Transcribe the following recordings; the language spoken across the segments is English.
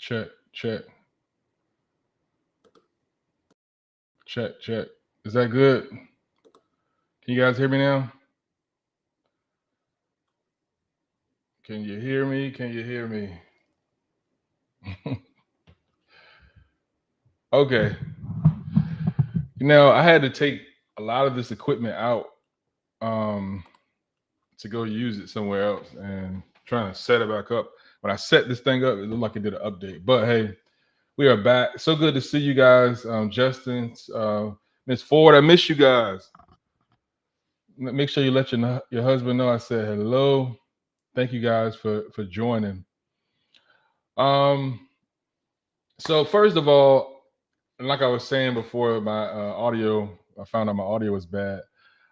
Check, check, check, check. Is that good? Can you guys hear me now? Can you hear me? Can you hear me? Okay. Now I had to take a lot of this equipment out um, to go use it somewhere else and trying to set it back up. When I set this thing up, it looked like it did an update. But hey, we are back. So good to see you guys. Justin, Miss Ford, I miss you guys. Make sure you let your husband know I said hello. Thank you guys for joining. Um, so first of all, like I was saying before, my audio, I found out my audio was bad.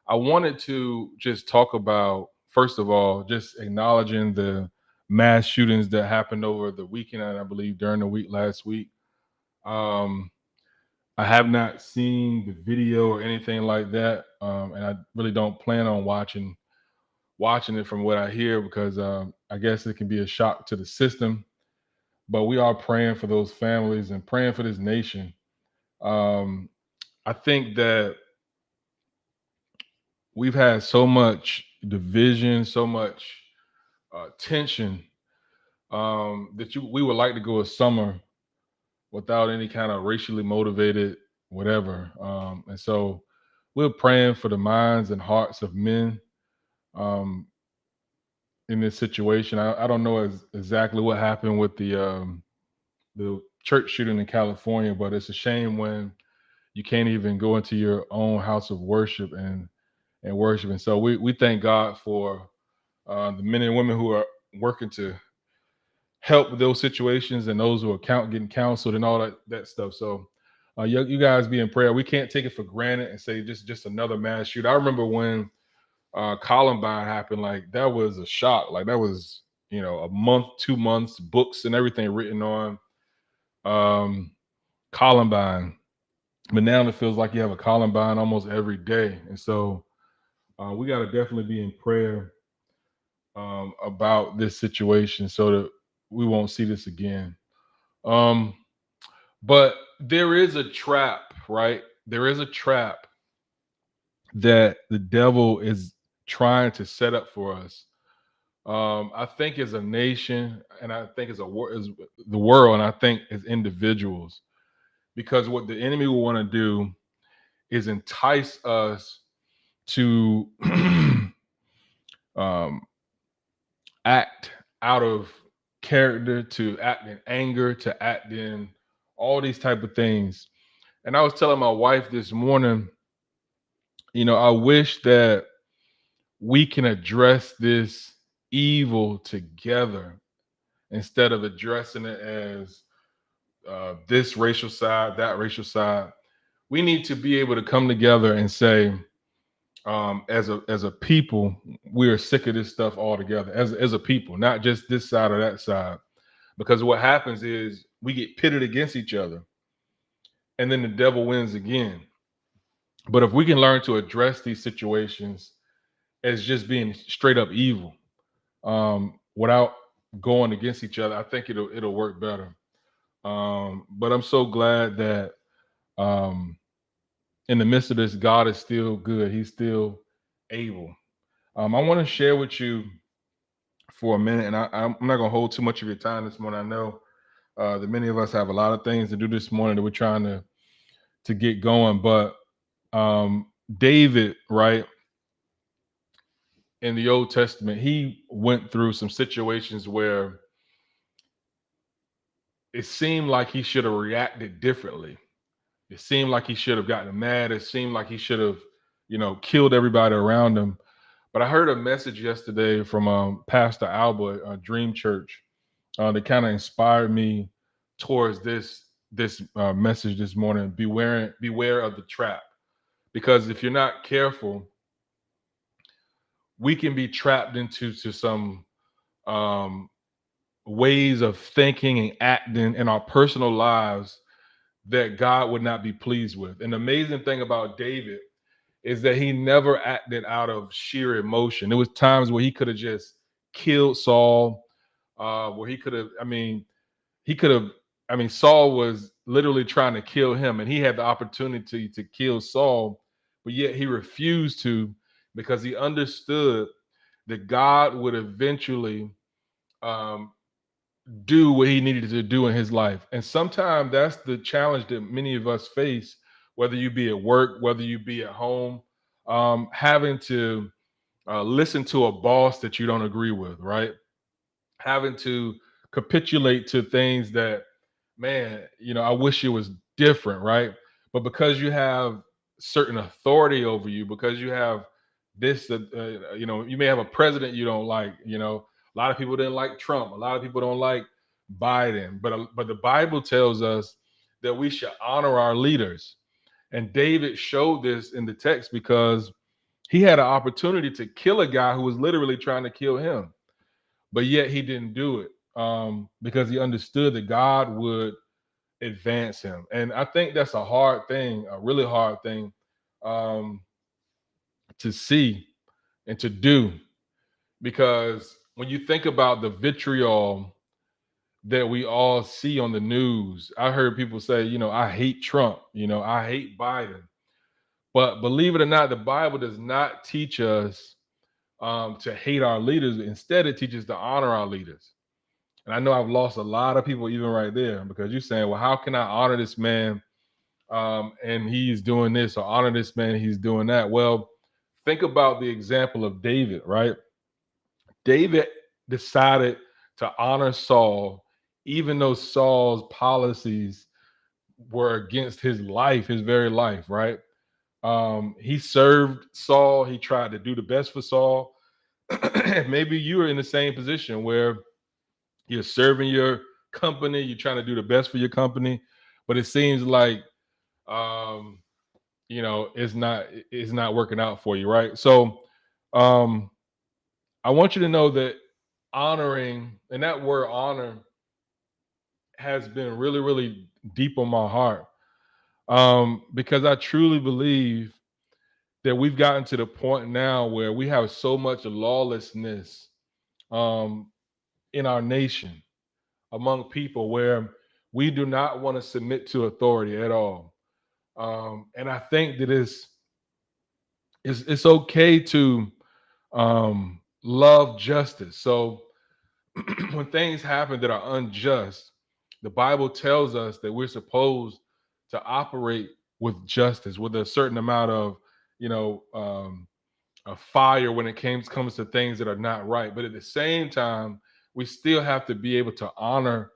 I wanted to just talk about, first of all, just acknowledging the mass shootings that happened over the weekend, and I believe during the week last week. Um, I have not seen the video or anything like that, and I really don't plan on watching it from what I hear because I guess it can be a shock to the system. But we are praying for those families and praying for this nation. Um, I think that we've had so much division, so much tension that we would like to go a summer without any kind of racially motivated whatever. And so we're praying for the minds and hearts of men um, in this situation. I don't know exactly what happened with the church shooting in California, but it's a shame when you can't even go into your own house of worship and worship. And so we thank God for the men and women who are working to help with those situations and those who are getting counseled and all that stuff. So you guys be in prayer. We can't take it for granted and say just another mass shooter. I remember when Columbine happened, like that was a shock. Like that was a month, 2 months, books and everything written on um, Columbine. But now it feels like you have a Columbine almost every day, and so we got to definitely be in prayer about this situation so that we won't see this again. Um, but there is a trap, right? There is a trap that the devil is trying to set up for us. I think as a nation, and I think as the world, and I think as individuals, because what the enemy will want to do is entice us to um, act out of character, to act in anger, to act in all these type of things. And I was telling my wife this morning, I wish that we can address this evil together instead of addressing it as this racial side, that racial side. We need to be able to come together and say, as a people, we are sick of this stuff altogether. As a people, not just this side or that side, because what happens is we get pitted against each other, and then the devil wins again. But if we can learn to address these situations as just being straight up evil, without going against each other, I think it'll work better. But I'm so glad that um, in the midst of this, God is still good. He's still able. I want to share with you for a minute, and I'm not going to hold too much of your time this morning. I know that many of us have a lot of things to do this morning that we're trying to get going, but um, David, right, in the Old Testament, he went through some situations where it seemed like he should have reacted differently. It seemed like he should have gotten mad. It seemed like he should have, killed everybody around him. But I heard a message yesterday from Pastor Albert, Dream Church, that kind of inspired me towards this message this morning. Beware of the trap, because if you're not careful, we can be trapped into some um, ways of thinking and acting in our personal lives that God would not be pleased with. And the amazing thing about David is that he never acted out of sheer emotion. There was times where he could have just killed Saul, where he could have I mean, Saul was literally trying to kill him, and he had the opportunity to kill Saul, but yet he refused to because he understood that God would eventually um, do what he needed to do in his life. And sometimes that's the challenge that many of us face, whether you be at work, whether you be at home, having to listen to a boss that you don't agree with, right? Having to capitulate to things that, man, I wish it was different, right? But because you have certain authority over you, because you have this, you may have a president you don't like. A lot of people didn't like Trump. A lot of people don't like Biden. But the Bible tells us that we should honor our leaders. And David showed this in the text because he had an opportunity to kill a guy who was literally trying to kill him, but yet he didn't do it because he understood that God would advance him. And I think that's a hard thing, a really hard thing um, to see and to do, because when you think about the vitriol that we all see on the news, I heard people say, I hate Trump, I hate Biden. But believe it or not, the Bible does not teach us to hate our leaders. Instead, it teaches to honor our leaders. And I know I've lost a lot of people even right there, because you're saying, well, how can I honor this man and he's doing this, or honor this man, he's doing that? Well, think about the example of David, right? David decided to honor Saul, even though Saul's policies were against his life, his very life, right? He served Saul. He tried to do the best for Saul. Maybe you are in the same position where you're serving your company, you're trying to do the best for your company, but it seems like um, it's not working out for you, right? So um, I want you to know that honoring, and that word honor has been really, really deep on my heart, because I truly believe that we've gotten to the point now where we have so much lawlessness um, in our nation, among people, where we do not want to submit to authority at all. And I think that it's okay to love justice. So when things happen that are unjust, the Bible tells us that we're supposed to operate with justice, with a certain amount of, you know, um, a fire when it comes to things that are not right. But at the same time, we still have to be able to honor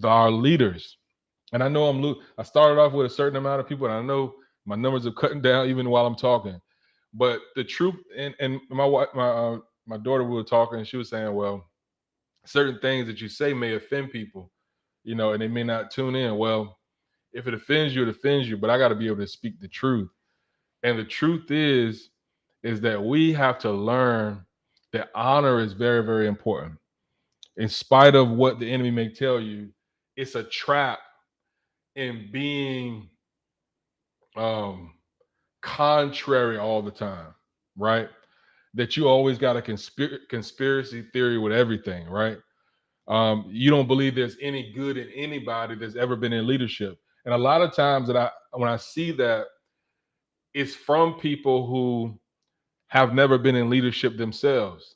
our leaders. And I know I started off with a certain amount of people, and I know my numbers are cutting down even while I'm talking. But the truth, and my daughter, we were talking, and she was saying, well, certain things that you say may offend people, and they may not tune in. Well, if it offends you, it offends you. But I got to be able to speak the truth. And the truth is that we have to learn that honor is very, very important. In spite of what the enemy may tell you, it's a trap in being um, contrary all the time, right? That you always got a conspiracy theory with everything, right? You don't believe there's any good in anybody that's ever been in leadership. And a lot of times when I see that, it's from people who have never been in leadership themselves.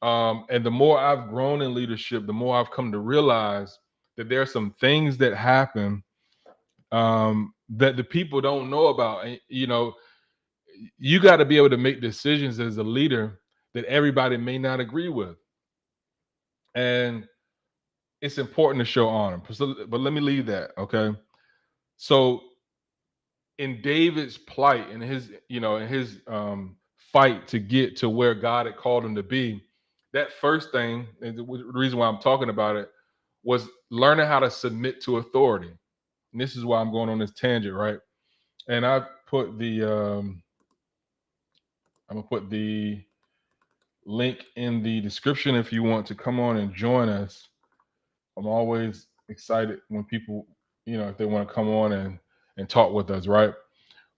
And the more I've grown in leadership, the more I've come to realize that there are some things that happen that the people don't know about. And, you got to be able to make decisions as a leader that everybody may not agree with. And it's important to show honor. But let me leave that, okay? So in David's plight, in his fight to get to where God had called him to be, that first thing, and the reason why I'm talking about it, was learning how to submit to authority. And this is why I'm going on this tangent, right? And I put I'm gonna put the link in the description if you want to come on and join us. I'm always excited when people, if they want to come on and talk with us, right?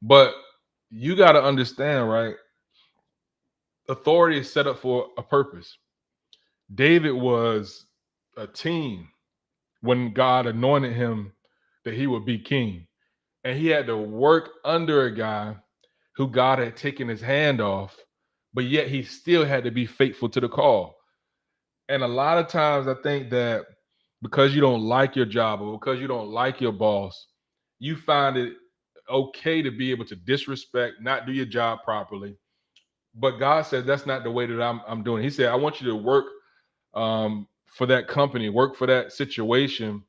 But you got to understand, right? Authority is set up for a purpose. David was a team. when God anointed him that he would be king. And he had to work under a guy who God had taken his hand off, but yet he still had to be faithful to the call. And a lot of times I think that because you don't like your job or because you don't like your boss, you find it okay to be able to disrespect, not do your job properly. But God said that's not the way that I'm doing. He said, I want you to work for that company, work for that situation,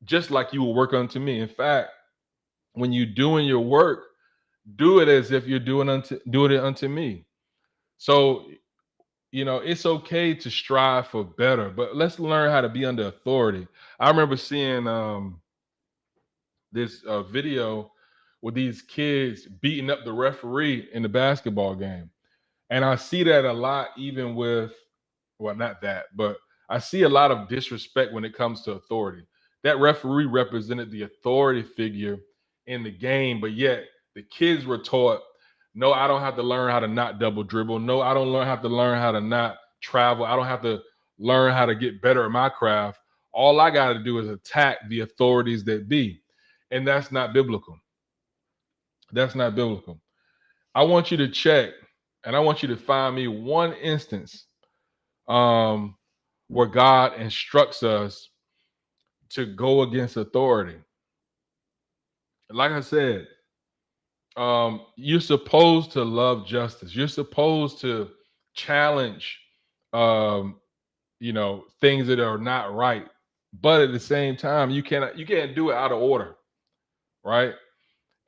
just like you will work unto me. In fact, when you're doing your work, do it as if you're doing it unto me. So it's okay to strive for better, but let's learn how to be under authority. I remember seeing this video with these kids beating up the referee in the basketball game. And I see that a lot, even with, well, not that, but I see a lot of disrespect when it comes to authority. That referee represented the authority figure in the game, but yet the kids were taught, no, I don't have to learn how to not double dribble. No, I don't have to learn how to not travel. I don't have to learn how to get better at my craft. All I got to do is attack the authorities that be. And that's not biblical. That's not biblical. I want you to check and I want you to find me one instance um, where God instructs us to go against authority. Like I said, you're supposed to love justice. You're supposed to challenge, um, things that are not right. But at the same time, you can't do it out of order, right?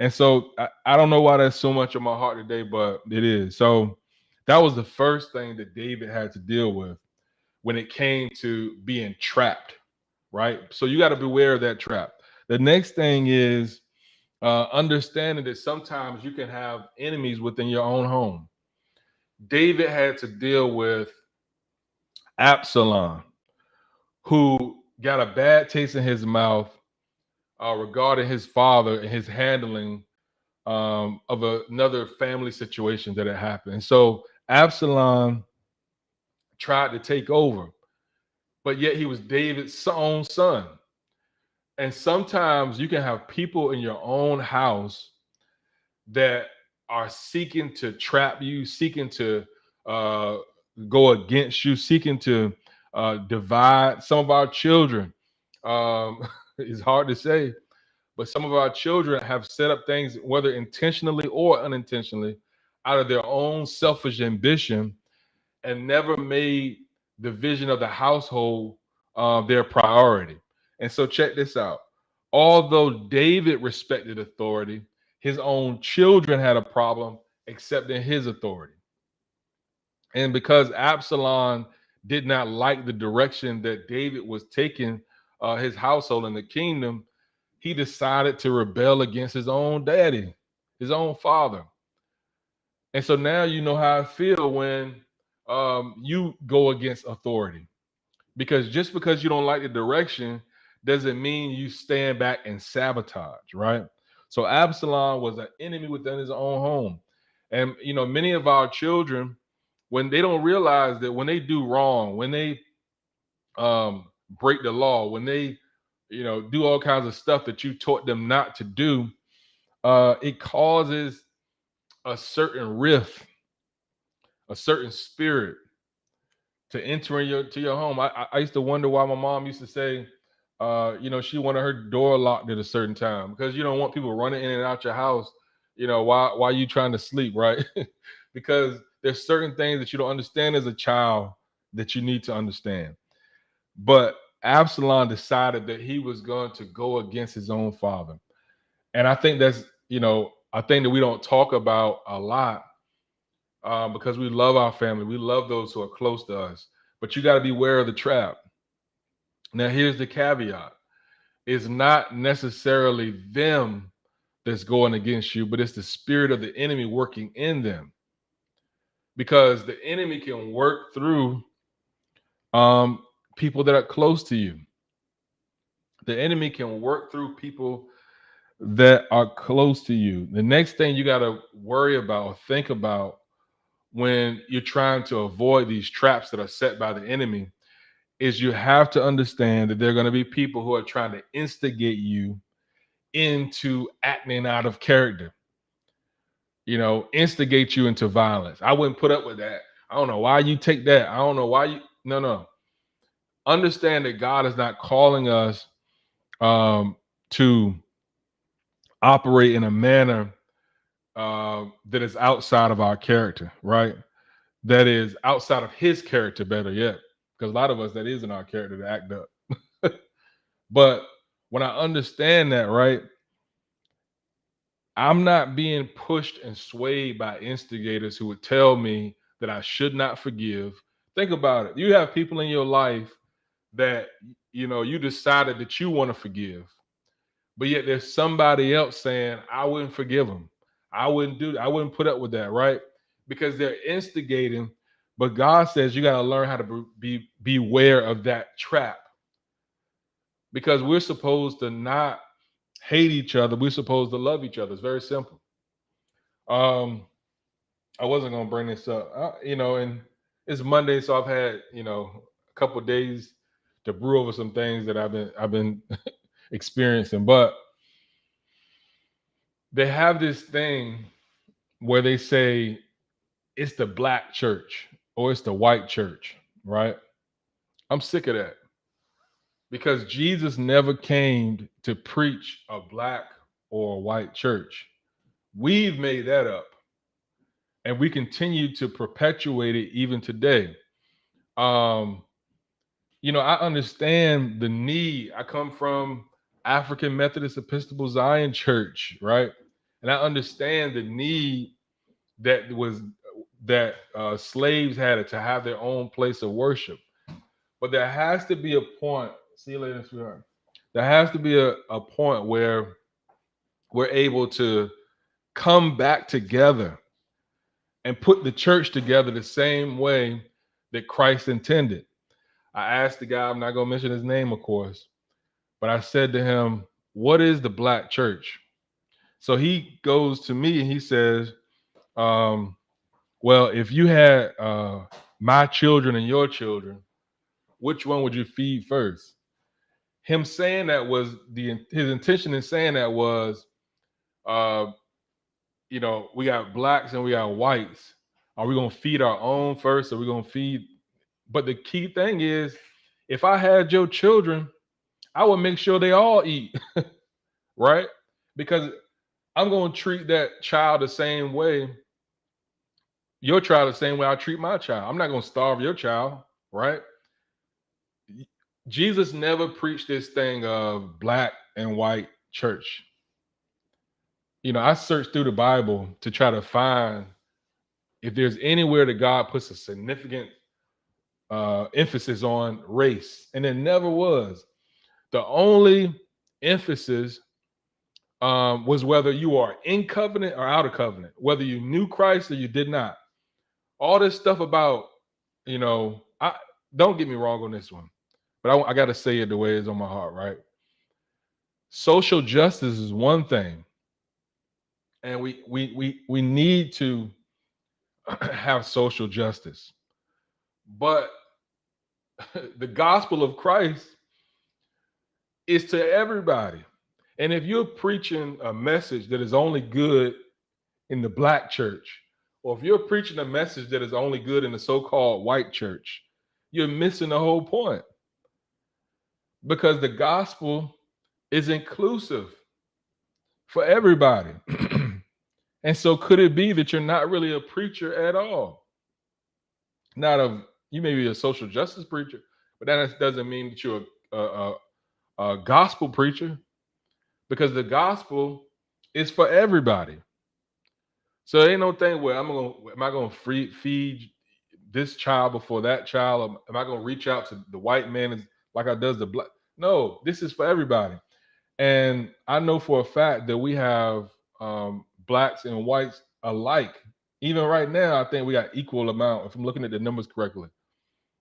And so I don't know why that's so much on my heart today, but it is. So that was the first thing that David had to deal with when it came to being trapped, right? So you got to beware of that trap. The next thing is understanding that sometimes you can have enemies within your own home. David had to deal with Absalom, who got a bad taste in his mouth regarding his father and his handling of another family situation that had happened. And so Absalom tried to take over, but yet he was David's own son. And sometimes you can have people in your own house that are seeking to trap you, seeking to uh, go against you, seeking to divide some of our children. It's hard to say, but some of our children have set up things, whether intentionally or unintentionally, out of their own selfish ambition and never made the vision of the household their priority. And so, check this out. Although David respected authority, his own children had a problem accepting his authority. And because Absalom did not like the direction that David was taking his household and the kingdom, he decided to rebel against his own daddy, his own father. And so now you know how I feel when you go against authority. Because just because you don't like the direction doesn't mean you stand back and sabotage, right? So Absalom was an enemy within his own home. And many of our children, when they don't realize that when they do wrong, when they break the law, when they do all kinds of stuff that you taught them not to do, it causes a certain rift, a certain spirit to enter in your home. I used to wonder why my mom used to say, she wanted her door locked at a certain time because you don't want people running in and out your house. Why you trying to sleep, right? Because there's certain things that you don't understand as a child that you need to understand. But Absalom decided that he was going to go against his own father. And I think that's, I think that we don't talk about a lot because we love our family. We love those who are close to us. But you got to be aware of the trap. Now, here's the caveat. It's not necessarily them that's going against you, but it's the spirit of the enemy working in them. Because the enemy can work through people that are close to you. The enemy can work through people that are close to you. The next thing you got to worry about or think about when you're trying to avoid these traps that are set by the enemy is you have to understand that there are going to be people who are trying to instigate you into acting out of character, instigate you into violence. I wouldn't put up with that. I don't know why you take that. I don't know why you. No, no. Understand that God is not calling us to operate in a manner that is outside of our character, right? That is outside of His character, better yet, because a lot of us, that is in our character to act up. But when I understand that, right, I'm not being pushed and swayed by instigators who would tell me that I should not forgive. Think about it. You have people in your life that you decided that you want to forgive, but yet there's somebody else saying, I wouldn't forgive them. I wouldn't put up with that, right? Because they're instigating. But God says you got to learn how to beware of that trap, because we're supposed to not hate each other. We're supposed to love each other. It's very simple. I wasn't gonna bring this up, and it's Monday, so I've had a couple days to brew over some things that I've been experiencing. But they have this thing where they say it's the black church or it's the white church, right? I'm sick of that, because Jesus never came to preach a black or a white church. We've made that up, and we continue to perpetuate it even today. Um, I understand the need. I come from African Methodist Episcopal Zion Church, right? And I understand the need that slaves had to have their own place of worship. But there has to be a point. See you later, sweetheart. There has to be a point where we're able to come back together and put the church together the same way that Christ intended. I asked the guy, I'm not going to mention his name, of course, but I said to him, what is the black church? So he goes to me and he says, well, if you had my children and your children, which one would you feed first? Him saying that was his intention in saying that was, uh, we got blacks and we got whites. Are we going to feed our own first? Or are we going to feed? But the key thing is, if I had your children, I would make sure they all eat, right? Because I'm going to treat that child the same way, your child the same way I treat my child. I'm not going to starve your child, right? Jesus never preached this thing of black and white church. I searched through the Bible to try to find if there's anywhere that God puts a significant emphasis on race, and there never was. The only emphasis was whether you are in covenant or out of covenant, whether you knew Christ or you did not. All this stuff about, I don't get me wrong on this one, but I got to say it the way it's on my heart, right? Social justice is one thing, and we need to have social justice, but the gospel of Christ is to everybody. And if you're preaching a message that is only good in the black church, or if you're preaching a message that is only good in the so-called white church, you're missing the whole point, because the gospel is inclusive for everybody. And so could it be that you're not really a preacher at all? You may be a social justice preacher, but that doesn't mean that you're a gospel preacher, because the gospel is for everybody. So there ain't no thing where am I gonna feed this child before that child? Or am I gonna reach out to the white man like I does the black? No, this is for everybody. And I know for a fact that we have blacks and whites alike. Even right now, I think we got equal amount, if I'm looking at the numbers correctly,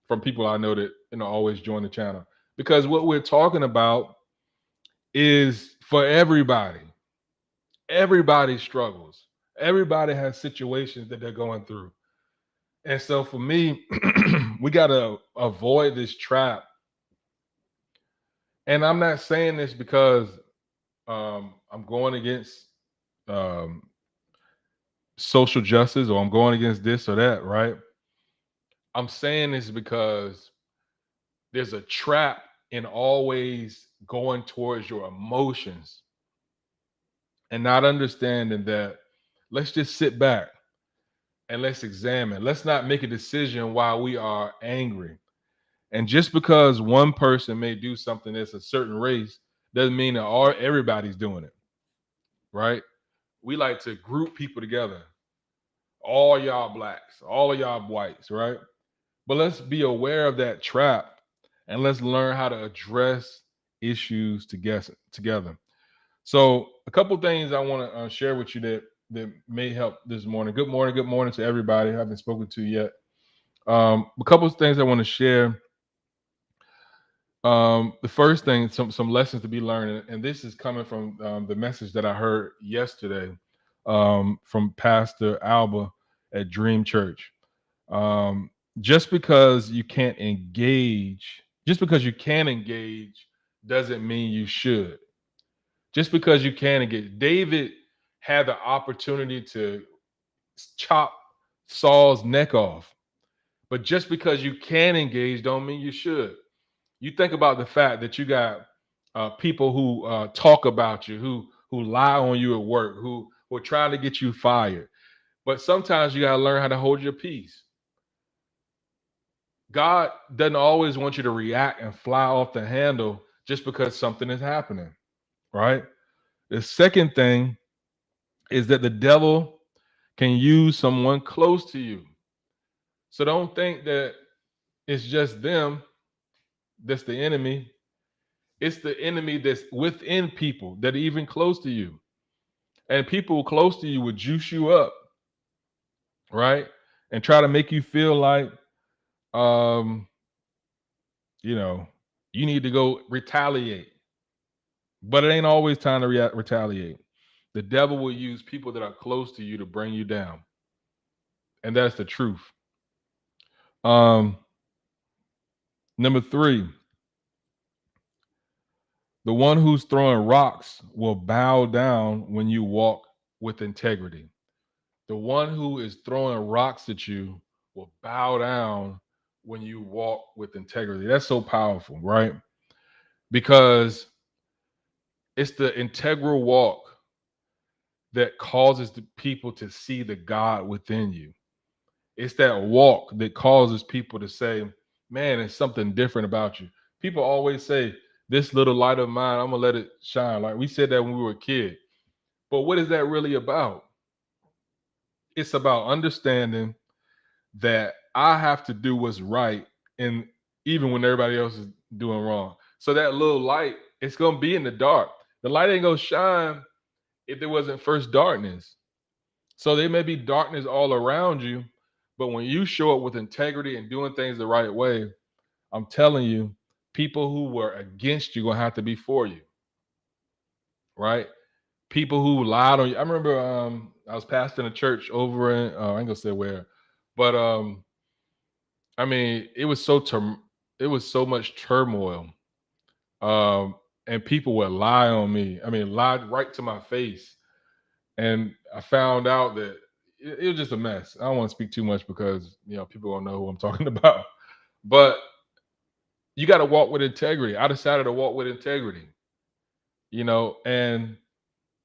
from people I know that always join the channel. Because what we're talking about is for everybody. Everybody struggles. Everybody has situations that they're going through. And so for me, we got to avoid this trap. And I'm not saying this because I'm going against um, social justice or I'm going against this or that, right? I'm saying this because there's a trap in always going towards your emotions and not understanding that let's just sit back and let's examine. Let's not make a decision while we are angry. And just because one person may do something that's a certain race doesn't mean that everybody's doing it, right? We like to group people together. All y'all blacks, all of y'all whites, right? But let's be aware of that trap and let's learn how to address issues together. So, a couple things I want to share with you that may help this morning. Good morning to everybody I haven't spoken to yet. A couple of things I want to share. The first thing, some lessons to be learned, and this is coming from the message that I heard yesterday from Pastor Alba at Dream Church. Um, just because you can't engage, just because you can engage, doesn't mean you should. Just because you can engage, David had the opportunity to chop Saul's neck off, but just because you can engage, don't mean you should. You think about the fact that you got people who talk about you, who lie on you at work, who are trying to get you fired. But sometimes you got to learn how to hold your peace. God doesn't always want you to react and fly off the handle just because something is happening, right? The second thing is that the devil can use someone close to you. So don't think that it's just them that's the enemy. It's the enemy that's within people that are even close to you. And people close to you would juice you up, right? And try to make you feel like um, you know, you need to go retaliate. But it ain't always time to retaliate. The devil will use people that are close to you to bring you down. And that's the truth. Um, Number three, the one who's throwing rocks will bow down when you walk with integrity. The one who is throwing rocks at you will bow down when you walk with integrity. That's so powerful, right? Because it's the integral walk that causes the people to see the God within you. It's that walk that causes people to say, man, it's something different about you. People always say, this little light of mine, I'm going to let it shine. Like we said that when we were a kid. But what is that really about? It's about understanding that I have to do what's right, and even when everybody else is doing wrong. So that little light, it's going to be in the dark. The light ain't going to shine if there wasn't first darkness. So there may be darkness all around you, but when you show up with integrity and doing things the right way, I'm telling you, people who were against you gonna have to be for you, right? People who lied on you. I remember I was pastoring a church over in I ain't gonna say where, but I mean it was so much turmoil. And people would lie on me. I mean, lied right to my face. And I found out that it was just a mess. I don't want to speak too much because people don't know who I'm talking about. But you got to walk with integrity. I decided to walk with integrity, and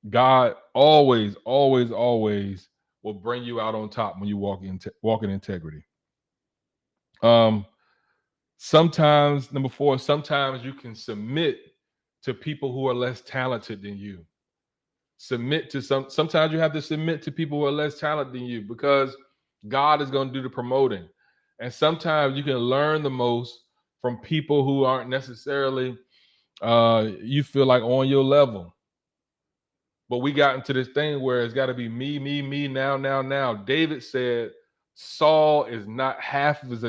God always, always, always will bring you out on top when you walk in integrity. Um, Sometimes, number four, sometimes you can submit to people who are less talented than you. Sometimes you have to submit to people who are less talented than you because God is going to do the promoting. And sometimes you can learn the most from people who aren't necessarily you feel like on your level. But we got into this thing where it's got to be me, now, now, now. David said, Saul is not half as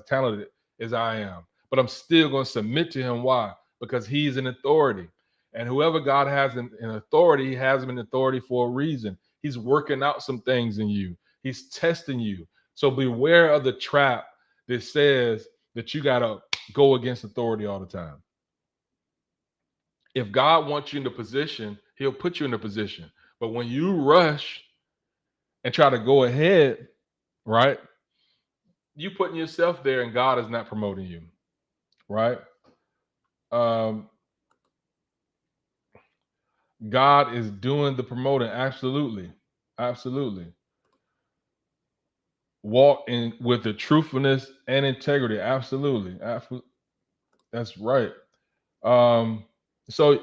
talented as I am, but I'm still going to submit to him. Why? Because he's an authority. And whoever God has in authority, he has him in authority for a reason. He's working out some things in you. He's testing you. So beware of the trap that says that you got to go against authority all the time. If God wants you in the position, he'll put you in the position. But when you rush and try to go ahead, right, you putting yourself there and God is not promoting you, right? Um, God is doing the promoting. Absolutely. Absolutely. Walk in with the truthfulness and integrity. Absolutely. That's right. Um, so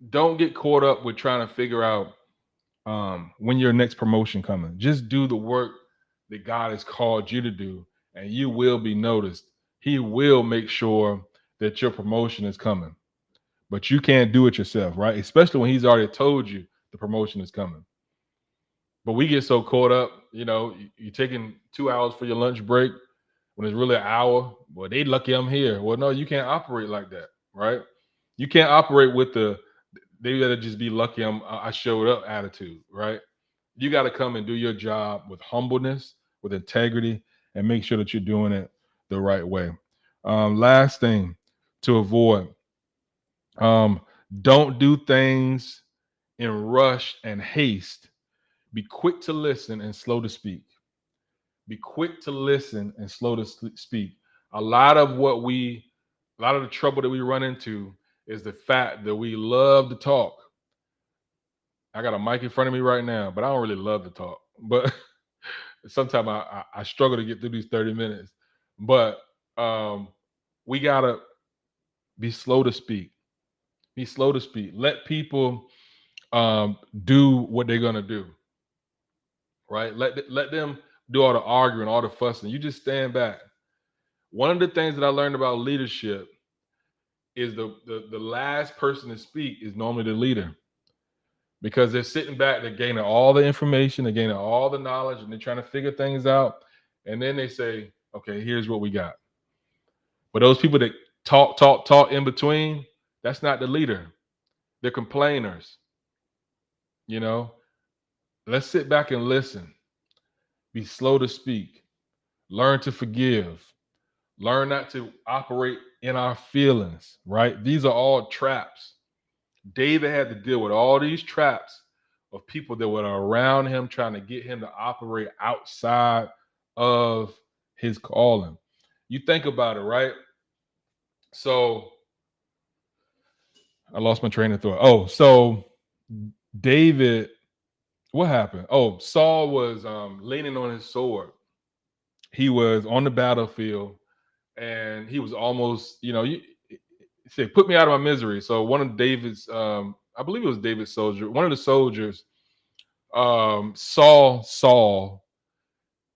don't get caught up with trying to figure out when your next promotion coming. Just do the work that God has called you to do, and you will be noticed. He will make sure that your promotion is coming. But you can't do it yourself, right? Especially when he's already told you the promotion is coming. But we get so caught up, you're taking 2 hours for your lunch break when it's really an hour. Well, they lucky I'm here. Well, no, you can't operate like that, right? You can't operate with they gotta just be lucky I showed up attitude, right? You got to come and do your job with humbleness, with integrity, and make sure that you're doing it the right way. Last thing to avoid, um, don't do things in rush and haste. Be quick to listen and slow to speak. Be quick to listen and slow to speak. A lot of the trouble that we run into is the fact that we love to talk. I got a mic in front of me right now, but I don't really love to talk. But sometimes I struggle to get through these 30 minutes. But we gotta be slow to speak. Be slow to speak. Let people do what they're gonna do. Right? Let them do all the arguing, all the fussing. You just stand back. One of the things that I learned about leadership is the last person to speak is normally the leader, because they're sitting back, they're gaining all the information, they're gaining all the knowledge, and they're trying to figure things out. And then they say, okay, here's what we got. But those people that talk in between, that's not the leader. They're complainers. You know, let's sit back and listen. Be slow to speak. Learn to forgive. Learn not to operate in our feelings, right? These are all traps. David had to deal with all these traps of people that were around him trying to get him to operate outside of his calling. You think about it, right? So I lost my train of thought. Oh, so David, what happened? Oh, Saul was leaning on his sword. He was on the battlefield, and he was almost, you say, put me out of my misery. So one of David's, I believe it was David's soldier, one of the soldiers, saw Saul,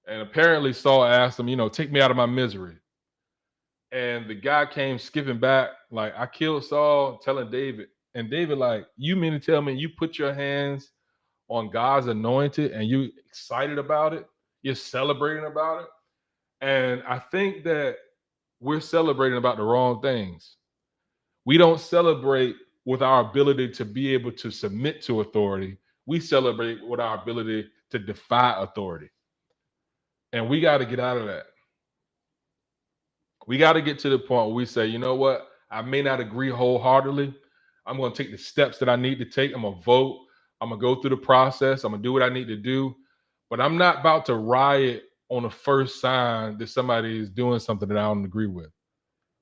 and apparently Saul asked him, take me out of my misery. And the guy came skipping back, like, I killed Saul, telling David. And David, like, you mean to tell me you put your hands on God's anointed and you excited about it? You're celebrating about it? And I think that we're celebrating about the wrong things. We don't celebrate with our ability to be able to submit to authority. We celebrate with our ability to defy authority. And we got to get out of that. We got to get to the point where we say, you know what? I may not agree wholeheartedly. I'm going to take the steps that I need to take. I'm going to vote. I'm going to go through the process. I'm going to do what I need to do. But I'm not about to riot on the first sign that somebody is doing something that I don't agree with.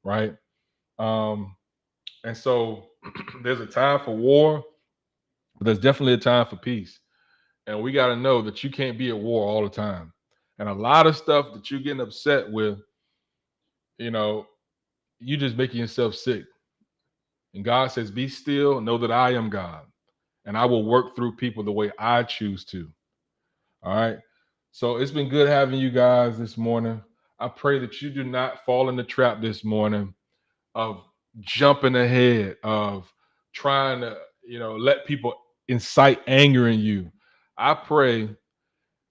Right. And so there's a time for war, but there's definitely a time for peace. And we got to know that you can't be at war all the time. And a lot of stuff that you're getting upset with, you just making yourself sick. And God says, be still, know that I am God. And I will work through people the way I choose to. All right. So it's been good having you guys this morning. I pray that you do not fall in the trap this morning of jumping ahead, of trying to, let people incite anger in you. I pray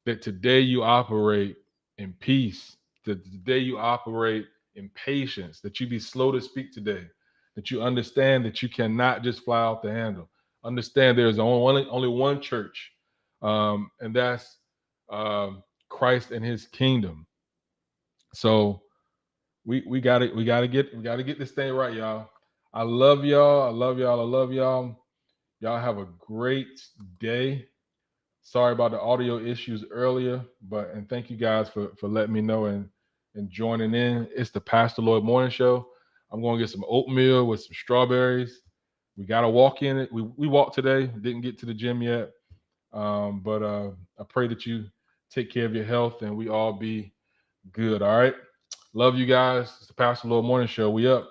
that today you operate in peace, that today you operate in patience, that you be slow to speak today, that you understand that you cannot just fly off the handle. Understand there's only one church, and that's Christ and his kingdom. So we gotta get this thing right, y'all. I love y'all. I love y'all. I love y'all. Y'all have a great day. Sorry about the audio issues earlier, and thank you guys for letting me know and joining in. It's the Pastor Lloyd Morning Show. I'm going to get some oatmeal with some strawberries. We got to walk in it. We walked today. Didn't get to the gym yet, but I pray that you take care of your health and we all be good. All right. Love you guys. It's the Pastor Lloyd Morning Show. We up.